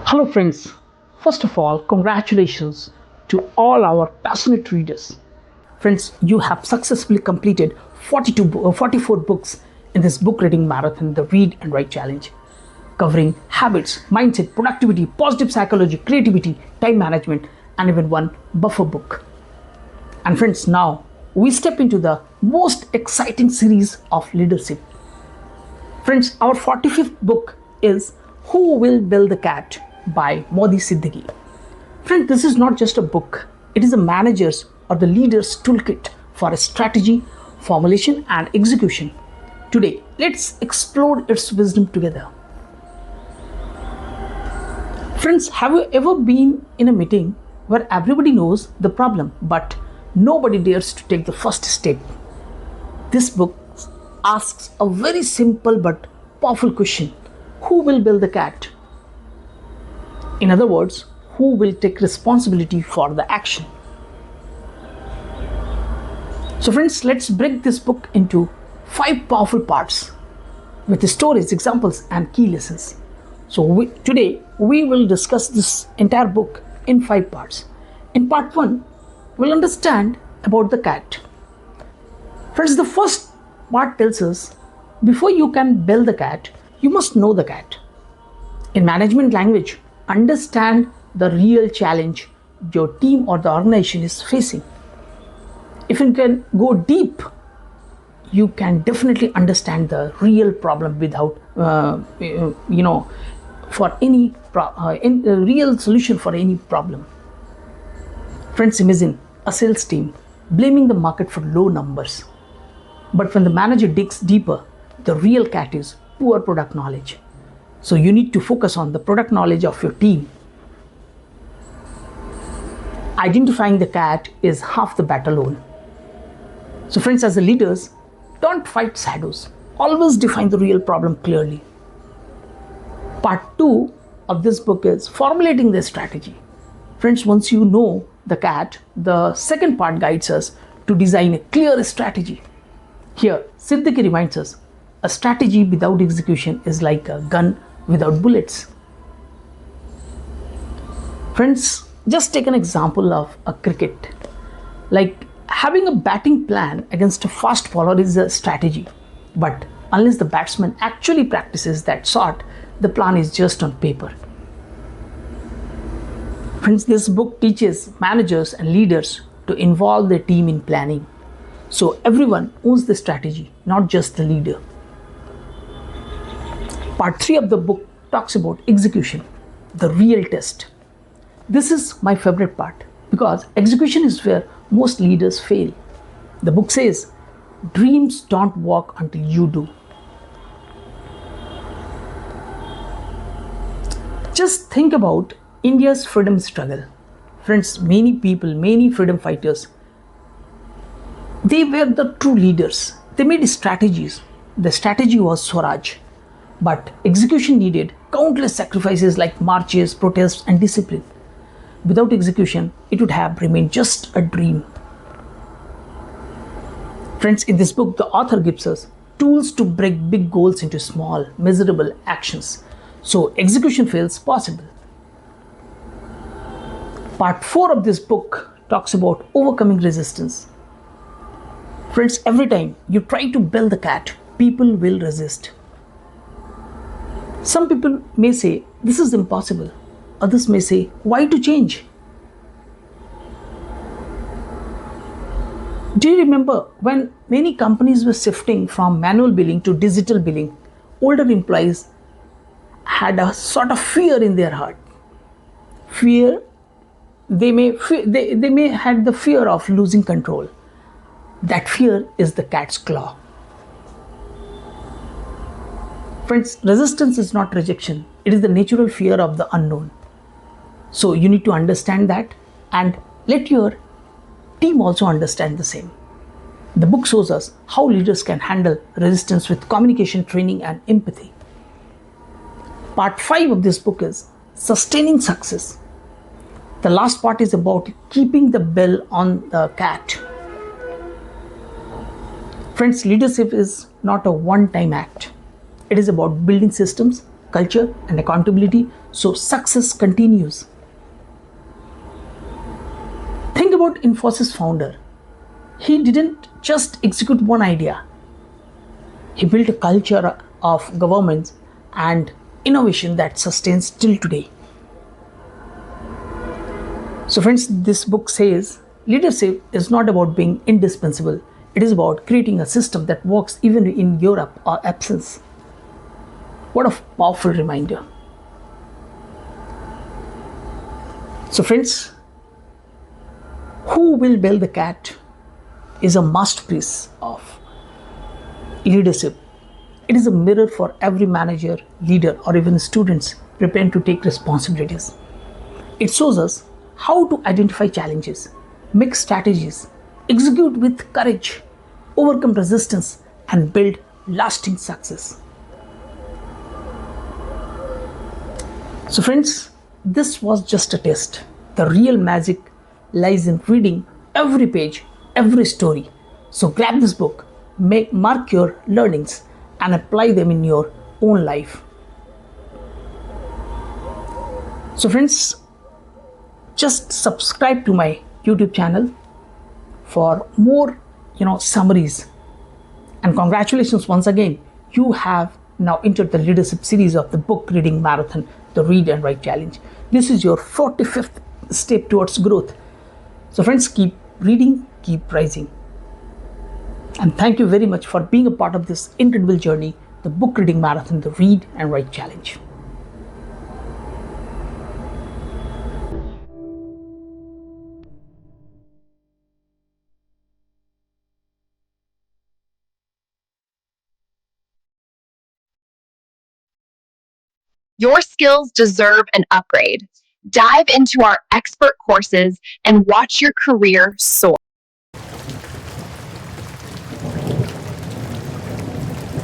Hello, friends. First of all, congratulations to all our passionate readers. Friends, you have successfully completed 44 books in this book reading marathon, the Read and Write Challenge, covering habits, mindset, productivity, positive psychology, creativity, time management, and even one buffer book. And friends, now we step into the most exciting series of leadership. Friends, our 45th book is Who Will Build the Cat by Modi Siddiqui. Friends, this is not just a book, it is a manager's or the leader's toolkit for a strategy, formulation, and execution. Today, let's explore its wisdom together. Friends, have you ever been in a meeting where everybody knows the problem but nobody dares to take the first step? This book asks a very simple but powerful question: who will build the cat? In other words, who will take responsibility for the action? So friends, let's break this book into 5 powerful parts with stories, examples, and key lessons. So today we will discuss this entire book in 5 parts. In part 1, we'll understand about the cat. Friends, the first part tells us before you can build the cat, you must know the cat. In management language, understand the real challenge your team or the organization is facing. If you can go deep, you can definitely understand the real problem without, for any real solution for any problem. Friends, imagine a sales team blaming the market for low numbers. But when the manager digs deeper, the real cat is poor product knowledge. So you need to focus on the product knowledge of your team. Identifying the cat is half the battle alone. So friends, as the leaders, don't fight shadows. Always define the real problem clearly. Part 2 of this book is Formulating the Strategy. Friends, once you know the cat, the second part guides us to design a clear strategy. Here, Siddiqui reminds us, a strategy without execution is like a gun without bullets. Friends, just take an example of a cricket. Like having a batting plan against a fast bowler is a strategy. But unless the batsman actually practices that shot, the plan is just on paper. Friends, this book teaches managers and leaders to involve their team in planning. So everyone owns the strategy, not just the leader. Part 3 of the book talks about execution, the real test. This is my favorite part because execution is where most leaders fail. The book says, dreams don't work until you do. Just think about India's freedom struggle. Friends, many people, many freedom fighters, they were the true leaders. They made strategies. The strategy was Swaraj. But execution needed countless sacrifices like marches, protests, and discipline. Without execution, it would have remained just a dream. Friends, in this book, the author gives us tools to break big goals into small, measurable actions, so execution feels possible. Part 4 of this book talks about overcoming resistance. Friends, every time you try to build the cat, people will resist. Some people may say, this is impossible. Others may say, why to change? Do you remember when many companies were shifting from manual billing to digital billing? Older employees had a sort of fear in their heart. Fear, they may had the fear of losing control. That fear is the cat's claw. Friends, resistance is not rejection. It is the natural fear of the unknown. So you need to understand that and let your team also understand the same. The book shows us how leaders can handle resistance with communication, training, and empathy. Part 5 of this book is Sustaining Success. The last part is about keeping the bell on the cat. Friends, leadership is not a one-time act. It is about building systems, culture, and accountability so success continues. Think about Infosys founder. He didn't just execute one idea, he built a culture of governance and innovation that sustains till today. So, friends, this book says leadership is not about being indispensable, it is about creating a system that works even in Europe or absence. What a powerful reminder. So, friends, Who Will Build the Cat is a masterpiece of leadership. It is a mirror for every manager, leader, or even students preparing to take responsibilities. It shows us how to identify challenges, make strategies, execute with courage, overcome resistance, and build lasting success. So, friends, this was just a test. The real magic lies in reading every page, every story. So, grab this book, mark your learnings, and apply them in your own life. So, friends, just subscribe to my YouTube channel for more, summaries. And congratulations once again, you have now entered the leadership series of the book reading marathon, the Read and Write Challenge. This is your 45th step towards growth. So, friends, keep reading, keep rising. And thank you very much for being a part of this incredible journey, the book reading marathon, the Read and Write Challenge. Your skills deserve an upgrade. Dive into our expert courses and watch your career soar.